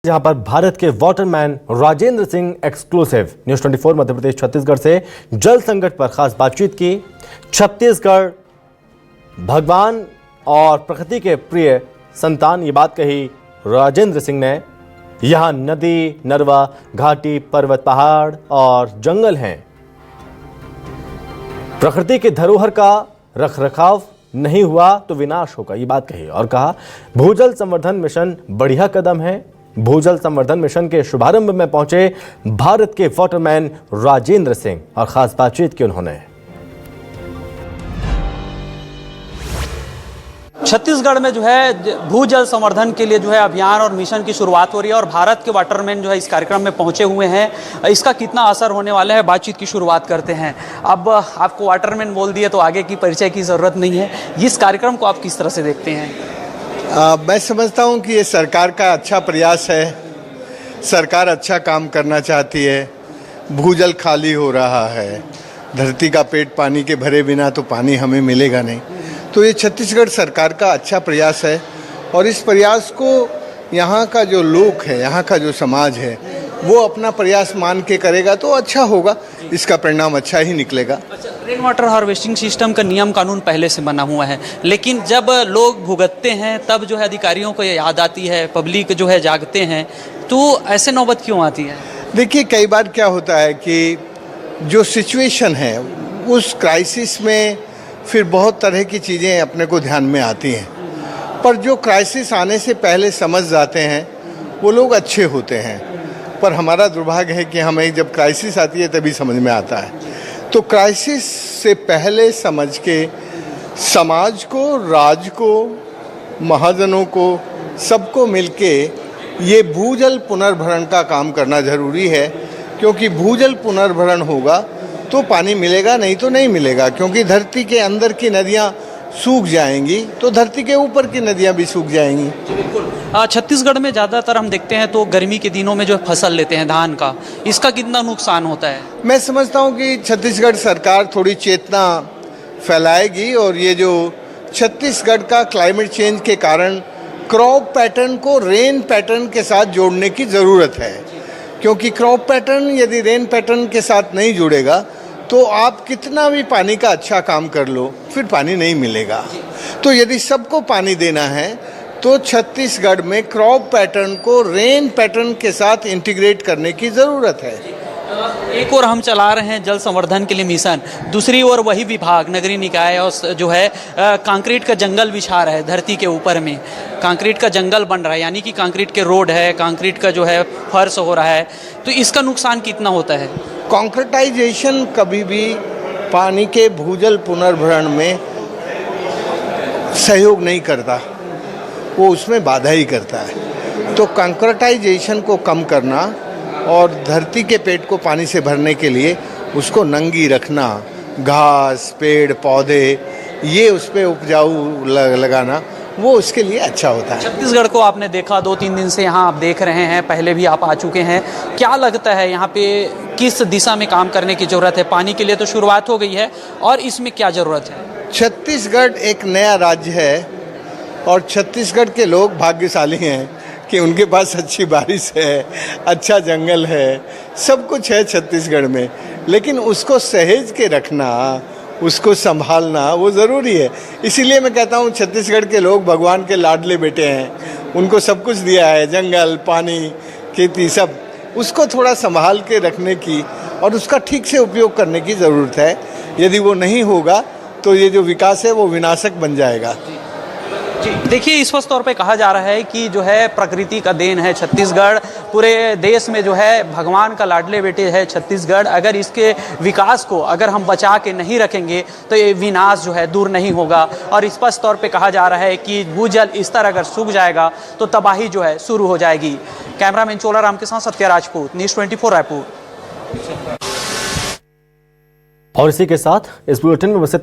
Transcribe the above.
जहां पर भारत के Waterman Rajendra Singh exclusive news 24 Madhya Pradesh Chhattisgarh से जल संकट पर खास बातचीत की। छत्तीसगढ़ भगवान और प्रकृति के प्रिय संतान, ये बात कही राजेंद्र सिंह ने। यहां नदी, नरवा, घाटी, पर्वत, पहाड़ और जंगल हैं। प्रकृति की धरोहर का रखरखाव नहीं हुआ तो विनाश होगा, ये बात कही और कहा भूजल संवर्धन मिशन बढ़िया कदम है। भूजल संवर्धन मिशन के शुभारंभ में पहुंचे भारत के वाटरमैन राजेंद्र सिंह और खास बातचीत की उन्होंने। छत्तीसगढ़ में जो है भूजल संवर्धन के लिए जो है अभियान और मिशन की शुरुआत हो रही है और भारत के वाटरमैन जो है इस कार्यक्रम में पहुंचे हुए हैं। इसका कितना असर होने वाला है, बातचीत की शुरुआत करते हैं। अब आपको वाटरमैन बोल दिए तो आगे की परिचय की ज़रूरत नहीं है। इस कार्यक्रम को आप किस तरह से देखते हैं? मैं समझता हूं कि ये सरकार का अच्छा प्रयास है। सरकार अच्छा काम करना चाहती है। भूजल खाली हो रहा है, धरती का पेट पानी के भरे बिना तो पानी हमें मिलेगा नहीं। तो ये छत्तीसगढ़ सरकार का अच्छा प्रयास है और इस प्रयास को यहाँ का जो लोग है, यहाँ का जो समाज है, वो अपना प्रयास मान के करेगा तो अच्छा होगा, इसका परिणाम अच्छा ही निकलेगा। रेन वाटर हार्वेस्टिंग सिस्टम का नियम कानून पहले से बना हुआ है, लेकिन जब लोग भुगतते हैं तब जो है अधिकारियों को याद आती है, पब्लिक जो है जागते हैं, तो ऐसे नौबत क्यों आती है? देखिए, कई बार क्या होता है कि जो सिचुएशन है उस क्राइसिस में फिर बहुत तरह की चीज़ें अपने को ध्यान में आती हैं, पर जो क्राइसिस आने से पहले समझ जाते हैं वो लोग अच्छे होते हैं। पर हमारा दुर्भाग्य है कि हमें जब क्राइसिस आती है तभी समझ में आता है। तो क्राइसिस से पहले समझ के समाज को, राज्य को, महाजनों को, सबको मिलके ये भूजल पुनर्भरण का काम करना ज़रूरी है, क्योंकि भूजल पुनर्भरण होगा तो पानी मिलेगा, नहीं तो नहीं मिलेगा। क्योंकि धरती के अंदर की नदियाँ सूख जाएंगी तो धरती के ऊपर की नदियाँ भी सूख जाएंगी। बिल्कुल। छत्तीसगढ़ में ज़्यादातर हम देखते हैं तो गर्मी के दिनों में जो फसल लेते हैं धान का, इसका कितना नुकसान होता है? मैं समझता हूँ कि छत्तीसगढ़ सरकार थोड़ी चेतना फैलाएगी और ये जो छत्तीसगढ़ का क्लाइमेट चेंज के कारण क्रॉप पैटर्न को रेन पैटर्न के साथ जोड़ने की ज़रूरत है। क्योंकि क्रॉप पैटर्न यदि रेन पैटर्न के साथ नहीं जुड़ेगा तो आप कितना भी पानी का अच्छा काम कर लो, फिर पानी नहीं मिलेगा। तो यदि सबको पानी देना है तो छत्तीसगढ़ में क्रॉप पैटर्न को रेन पैटर्न के साथ इंटीग्रेट करने की ज़रूरत है। एक और हम चला रहे हैं जल संवर्धन के लिए मिशन, दूसरी ओर वही विभाग नगरीय निकाय और जो है कंक्रीट का जंगल बिछा रहा है धरती के ऊपर में। कंक्रीट का जंगल बन रहा है, यानी कि कंक्रीट के रोड है, कंक्रीट का जो है फर्श हो रहा है, तो इसका नुकसान कितना होता है? कंक्रीटाइजेशन कभी भी पानी के भूजल पुनर्भरण में सहयोग नहीं करता, वो उसमें बाधा ही करता है। तो कंक्रीटाइजेशन को कम करना और धरती के पेट को पानी से भरने के लिए उसको नंगी रखना, घास, पेड़, पौधे, ये उस पर उपजाऊ लगाना, वो उसके लिए अच्छा होता है। छत्तीसगढ़ को आपने देखा, 2-3 दिन से यहाँ आप देख रहे हैं, पहले भी आप आ चुके हैं। क्या लगता है यहाँ पे किस दिशा में काम करने की ज़रूरत है? पानी के लिए तो शुरुआत हो गई है, और इसमें क्या ज़रूरत है? छत्तीसगढ़ एक नया राज्य है और छत्तीसगढ़ के लोग भाग्यशाली हैं कि उनके पास अच्छी बारिश है, अच्छा जंगल है, सब कुछ है छत्तीसगढ़ में। लेकिन उसको सहेज के रखना, उसको संभालना वो ज़रूरी है। इसीलिए मैं कहता हूँ छत्तीसगढ़ के लोग भगवान के लाडले बेटे हैं। उनको सब कुछ दिया है, जंगल, पानी, खेती, सब। उसको थोड़ा संभाल के रखने की और उसका ठीक से उपयोग करने की ज़रूरत है। यदि वो नहीं होगा तो ये जो विकास है वो विनाशक बन जाएगा। देखिए, स्पष्ट तौर पे कहा जा रहा है कि जो है प्रकृति का देन है छत्तीसगढ़, पूरे देश में जो है भगवान का लाडले बेटे है छत्तीसगढ़। अगर इसके विकास को अगर हम बचा के नहीं रखेंगे तो ये विनाश जो है दूर नहीं होगा। और स्पष्ट तौर पे कहा जा रहा है कि भूजल स्तर अगर सूख जाएगा तो तबाही जो है शुरू हो जाएगी। कैमरामैन चोलाराम के साथ सत्या राजपूत, न्यूज़ 24 रायपुर। और इसी के साथ इस बुलेटिन में बस इतना।